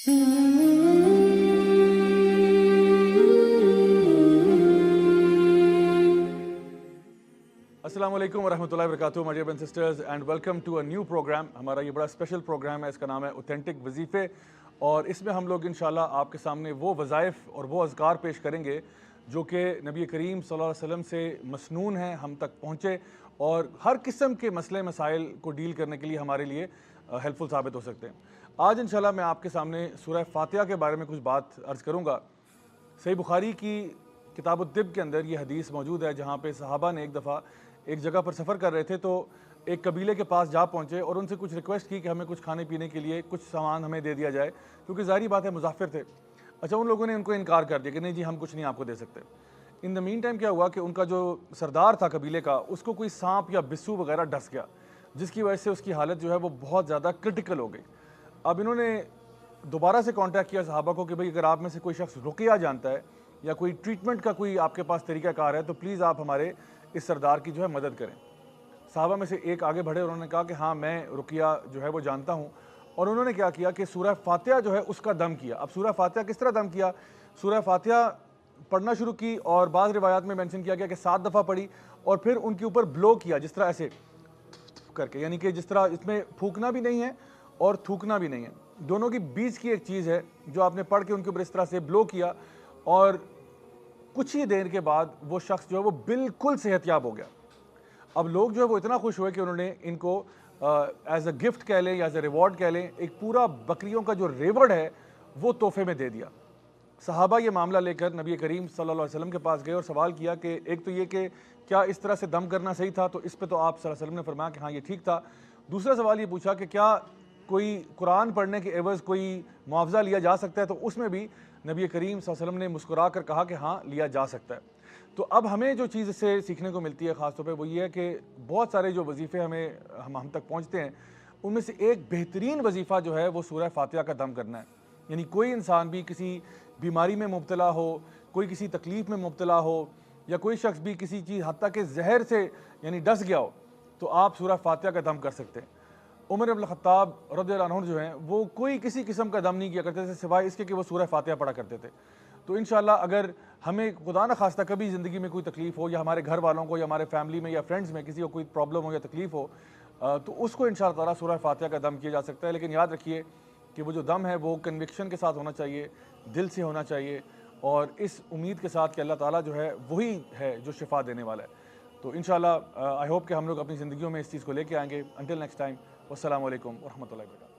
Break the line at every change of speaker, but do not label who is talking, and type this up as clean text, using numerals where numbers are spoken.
السلام علیکم ورحمۃ اللہ وبرکاتہ my dear brothers and sisters and welcome to a new programme. ہمارا یہ بڑا اسپیشل پروگرام ہے, اس کا نام ہے اوتھینٹک وظیفے, اور اس میں ہم لوگ انشاءاللہ آپ کے سامنے وہ وظائف اور وہ اذکار پیش کریں گے جو کہ نبی کریم صلی اللہ علیہ وسلم سے مسنون ہیں, ہم تک پہنچے اور ہر قسم کے مسئلے مسائل کو ڈیل کرنے کے لیے ہمارے لیے ہیلپ فل ثابت ہو سکتے ہیں. آج انشاءاللہ میں آپ کے سامنے سورہ فاتحہ کے بارے میں کچھ بات عرض کروں گا. صحیح بخاری کی کتاب الطب کے اندر یہ حدیث موجود ہے جہاں پہ صحابہ نے ایک دفعہ ایک جگہ پر سفر کر رہے تھے تو ایک قبیلے کے پاس جا پہنچے اور ان سے کچھ ریکویسٹ کی کہ ہمیں کچھ کھانے پینے کے لیے کچھ سامان ہمیں دے دیا جائے, کیونکہ ظاہری بات ہے مسافر تھے. اچھا, ان لوگوں نے ان کو انکار کر دیا کہ نہیں جی ہم کچھ نہیں آپ کو دے سکتے. ان دا مین ٹائم کیا ہوا کہ ان کا جو سردار تھا قبیلے کا, اس کو کوئی سانپ یا بسو وغیرہ ڈس گیا, جس کی وجہ سے اس کی حالت جو ہے وہ بہت زیادہ کرٹیکل ہو گئی. اب انہوں نے دوبارہ سے کانٹیکٹ کیا صحابہ کو کہ بھئی اگر آپ میں سے کوئی شخص رقیہ جانتا ہے یا کوئی ٹریٹمنٹ کا کوئی آپ کے پاس طریقہ کار ہے تو پلیز آپ ہمارے اس سردار کی جو ہے مدد کریں. صحابہ میں سے ایک آگے بڑھے اور انہوں نے کہا کہ ہاں میں رقیہ جو ہے وہ جانتا ہوں, اور انہوں نے کیا کیا کہ سورہ فاتحہ جو ہے اس کا دم کیا. اب سورہ فاتحہ کس طرح دم کیا؟ سورہ فاتحہ پڑھنا شروع کی اور بعض روایات میں مینشن کیا گیا کہ 7 دفعہ پڑھی اور پھر ان کے اوپر بلو کیا, جس طرح ایسے کر کے, یعنی کہ جس طرح اس میں پھونکنا بھی نہیں ہے اور تھوکنا بھی نہیں ہے, دونوں کی بیچ کی ایک چیز ہے جو آپ نے پڑھ کے ان کے اوپر اس طرح سے بلو کیا, اور کچھ ہی دیر کے بعد وہ شخص جو ہے وہ بالکل صحت یاب ہو گیا. اب لوگ جو ہے وہ اتنا خوش ہوئے کہ انہوں نے ان کو ایز اے گفٹ کہہ لیں یا ایز اے ریوارڈ کہہ لیں, ایک پورا بکریوں کا جو ریوارڈ ہے وہ تحفے میں دے دیا. صحابہ یہ معاملہ لے کر نبی کریم صلی اللہ علیہ وسلم کے پاس گئے اور سوال کیا کہ ایک تو یہ کہ کیا اس طرح سے دم کرنا صحیح تھا, تو اس پہ تو آپ صلی اللہ علیہ وسلم نے فرمایا کہ ہاں یہ ٹھیک تھا. دوسرا سوال یہ پوچھا کہ کیا کوئی قرآن پڑھنے کے عوض کوئی معاوضہ لیا جا سکتا ہے, تو اس میں بھی نبی کریم صلی اللہ علیہ وسلم نے مسکرا کر کہا کہ ہاں لیا جا سکتا ہے. تو اب ہمیں جو چیز اس سے سیکھنے کو ملتی ہے خاص طور پہ وہ یہ ہے کہ بہت سارے جو وظیفے ہم تک پہنچتے ہیں ان میں سے ایک بہترین وظیفہ جو ہے وہ سورہ فاتحہ کا دم کرنا ہے. یعنی کوئی انسان بھی کسی بیماری میں مبتلا ہو, کوئی کسی تکلیف میں مبتلا ہو, یا کوئی شخص بھی کسی چیز حتیٰ کہ زہر سے یعنی ڈس گیا ہو, تو آپ سورہ فاتحہ کا دم کر سکتے ہیں. عمر بن الخطاب رضی اللہ عنہ جو ہیں وہ کوئی کسی قسم کا دم نہیں کیا کرتے تھے سوائے اس کے کہ وہ سورہ فاتحہ پڑھا کرتے تھے. تو انشاءاللہ اگر ہمیں خدا نہ خواستہ کبھی زندگی میں کوئی تکلیف ہو, یا ہمارے گھر والوں کو یا ہمارے فیملی میں یا فرینڈز میں کسی کو کوئی پرابلم ہو یا تکلیف ہو, تو اس کو انشاءاللہ تعالیٰ سورہ فاتحہ کا دم کیا جا سکتا ہے. لیکن یاد رکھیے کہ وہ جو دم ہے وہ کنوکشن کے ساتھ ہونا چاہیے, دل سے ہونا چاہیے, اور اس امید کے ساتھ کہ اللہ تعالیٰ جو ہے وہی ہے جو شفا دینے والا ہے. تو انشاءاللہ آئی ہوپ کہ ہم لوگ اپنی زندگیوں میں اس چیز کو لے کے آئیں گے. انٹل نیکسٹ ٹائم, والسلام علیکم ورحمۃ اللہ وبرکاتہ.